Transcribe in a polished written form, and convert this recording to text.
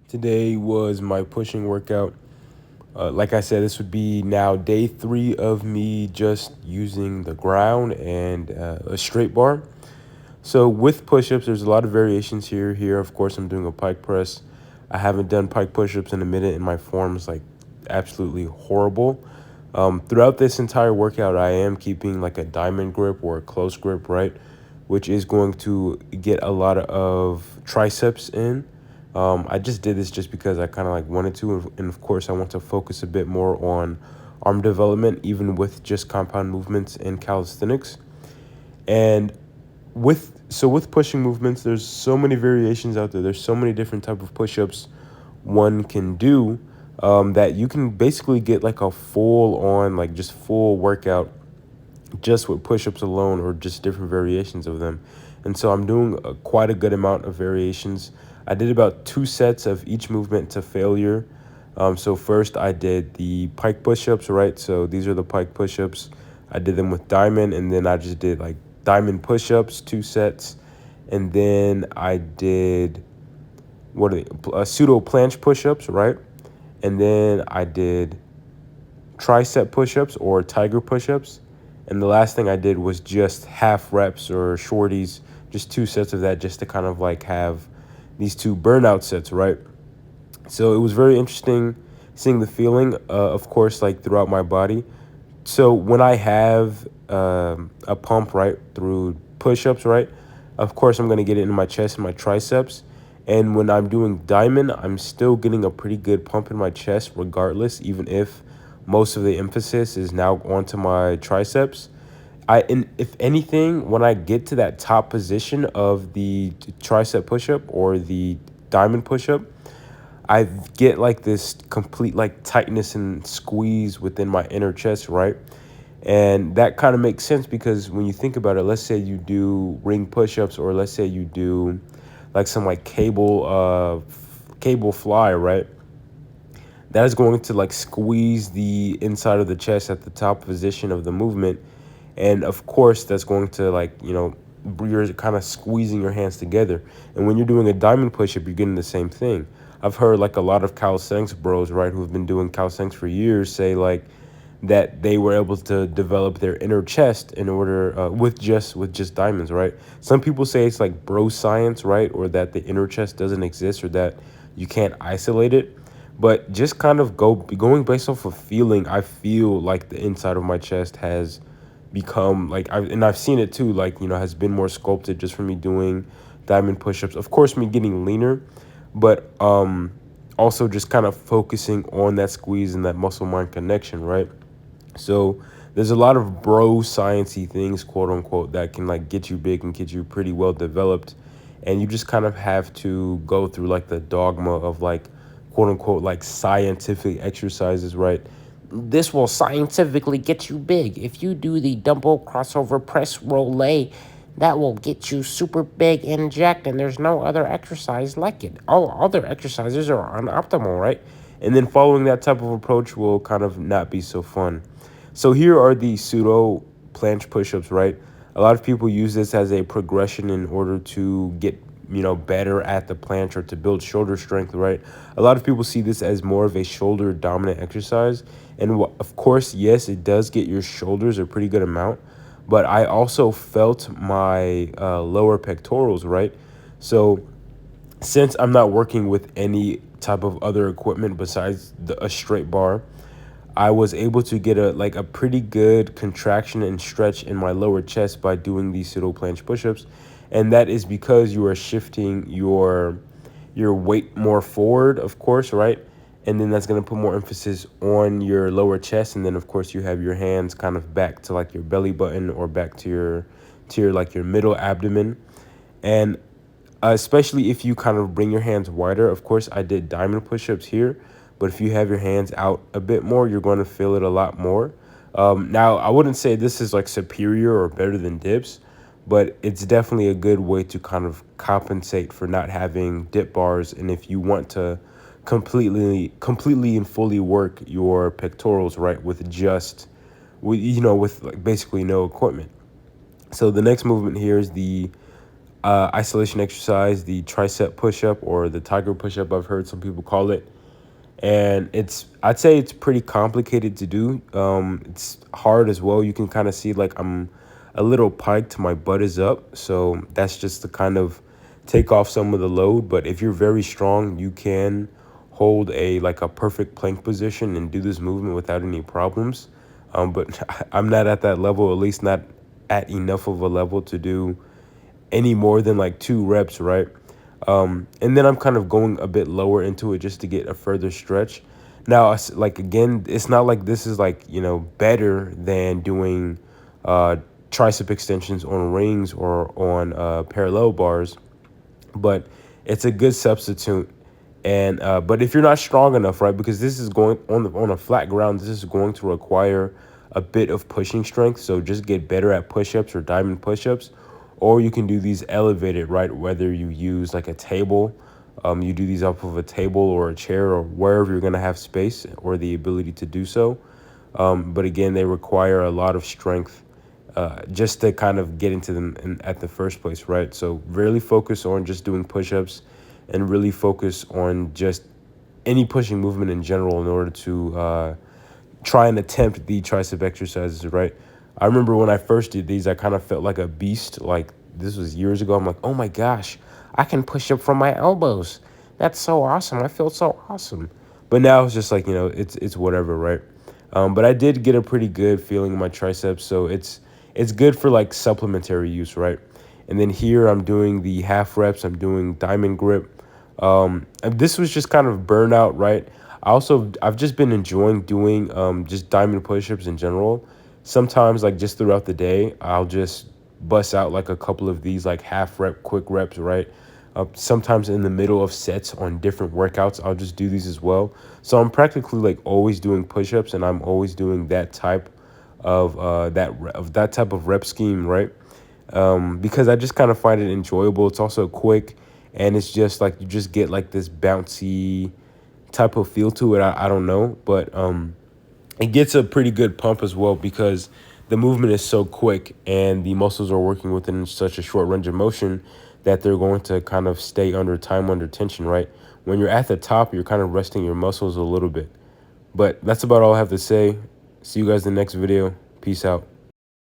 Today was my pushing workout. Like I said, this would be now day 3 of me just using the ground and a straight bar. So with push-ups, there's a lot of variations here. Here, of course, I'm doing a pike press. I haven't done pike push-ups in a minute, and my form is like absolutely horrible. Throughout this entire workout, I am keeping like a diamond grip or a close grip, right? Which is going to get a lot of triceps in. I just did this just because I kind of like wanted to, and of course, I want to focus a bit more on arm development, even with just compound movements in calisthenics. And with pushing movements, there's so many variations out there. There's so many different type of push-ups one can do, that you can basically get like a full on, like just full workout just with push-ups alone, or just different variations of them. And so I'm doing quite a good amount of variations. I did about 2 sets of each movement to failure. So first I did the pike push-ups, right? So these are the pike push-ups. I did them with diamond, and then I just did like diamond push-ups, 2 sets. And then I did, what are they? Pseudo planche push-ups, right? And then I did tricep push-ups or tiger push-ups. And the last thing I did was just half reps or shorties, just 2 sets of that, just to kind of like have these 2 burnout sets, right? So it was very interesting seeing the feeling, of course, like throughout my body. So when I have a pump, right, through push-ups, right, of course I'm going to get it in my chest and my triceps. And when I'm doing diamond, I'm still getting a pretty good pump in my chest regardless, even if most of the emphasis is now onto my triceps. And if anything, when I get to that top position of the tricep push-up or the diamond push-up, I get like this complete like tightness and squeeze within my inner chest, right? And that kind of makes sense because when you think about it, let's say you do ring push-ups, or let's say you do like some like cable fly, right? That is going to like squeeze the inside of the chest at the top position of the movement. And of course, that's going to like, you're kind of squeezing your hands together. And when you're doing a diamond push-up, you're getting the same thing. I've heard like a lot of calisthenics bros, right, who've been doing calisthenics for years say like that they were able to develop their inner chest in order with just diamonds, right? Some people say it's like bro science, right, or that the inner chest doesn't exist, or that you can't isolate it. But just kind of going based off of feeling, I feel like the inside of my chest has become like, I've seen it too, like, has been more sculpted just from me doing diamond push-ups. Of course, me getting leaner, but also just kind of focusing on that squeeze and that muscle mind connection, right? So there's a lot of bro sciencey things, quote unquote, that can like get you big and get you pretty well developed. And you just kind of have to go through like the dogma of like, quote unquote, like scientific exercises, right? This will scientifically get you big. If you do the dumbbell crossover press roll lay, that will get you super big and jacked, and there's no other exercise like it. All other exercises are unoptimal, right? And then following that type of approach will kind of not be so fun. So here are the pseudo planche push-ups, right? A lot of people use this as a progression in order to get, better at the planche or to build shoulder strength, right? A lot of people see this as more of a shoulder dominant exercise. And of course, yes, it does get your shoulders a pretty good amount, but I also felt my lower pectorals, right? So since I'm not working with any type of other equipment besides a straight bar, I was able to get a pretty good contraction and stretch in my lower chest by doing these pseudo planche push-ups. And that is because you are shifting your weight more forward, of course, right? And then that's going to put more emphasis on your lower chest. And then of course you have your hands kind of back to like your belly button, or back to your like your middle abdomen. And especially if you kind of bring your hands wider. Of course, I did diamond push-ups here, but if you have your hands out a bit more, you're going to feel it a lot more. Now, I wouldn't say this is like superior or better than dips, but it's definitely a good way to kind of compensate for not having dip bars. And if you want to completely and fully work your pectorals, right, with like basically no equipment. So the next movement here is the isolation exercise, the tricep push-up or the tiger push-up, I've heard some people call it. And I'd say it's pretty complicated to do. It's hard as well. You can kind of see like I'm a little piked, my butt is up. So that's just to kind of take off some of the load. But if you're very strong, you can hold a perfect plank position and do this movement without any problems. But I'm not at that level, at least not at enough of a level to do any more than like 2 reps, right? And then I'm kind of going a bit lower into it just to get a further stretch. Now, like again, it's not like this is like, better than doing tricep extensions on rings or on parallel bars, but it's a good substitute. And but if you're not strong enough, right, because this is going on a flat ground, this is going to require a bit of pushing strength. So just get better at push-ups or diamond push-ups, or you can do these elevated, right? Whether you use like a table, you do these off of a table or a chair or wherever you're gonna have space or the ability to do so. But again, they require a lot of strength just to kind of get into them at the first place, right? So really focus on just doing push-ups and really focus on just any pushing movement in general in order to try and attempt the tricep exercises, right? I remember when I first did these, I kind of felt like a beast. Like this was years ago. I'm like, oh my gosh, I can push up from my elbows. That's so awesome. I feel so awesome. But now it's just like, it's whatever, right? But I did get a pretty good feeling in my triceps, so it's good for like supplementary use, right? And then here I'm doing the half reps. I'm doing diamond grip. And this was just kind of burnout, right? I've just been enjoying doing just diamond push-ups in general. Sometimes like just throughout the day, I'll just bust out like a couple of these like half rep quick reps, right? Sometimes in the middle of sets on different workouts, I'll just do these as well. So I'm practically like always doing push-ups, and I'm always doing that type of that type of rep scheme, right? Because I just kind of find it enjoyable. It's also quick, and it's just like you just get like this bouncy type of feel to it. I don't know, but it gets a pretty good pump as well because the movement is so quick and the muscles are working within such a short range of motion that they're going to kind of stay under tension, right? When you're at the top, you're kind of resting your muscles a little bit. But that's about all I have to say. See you guys in the next video. Peace out.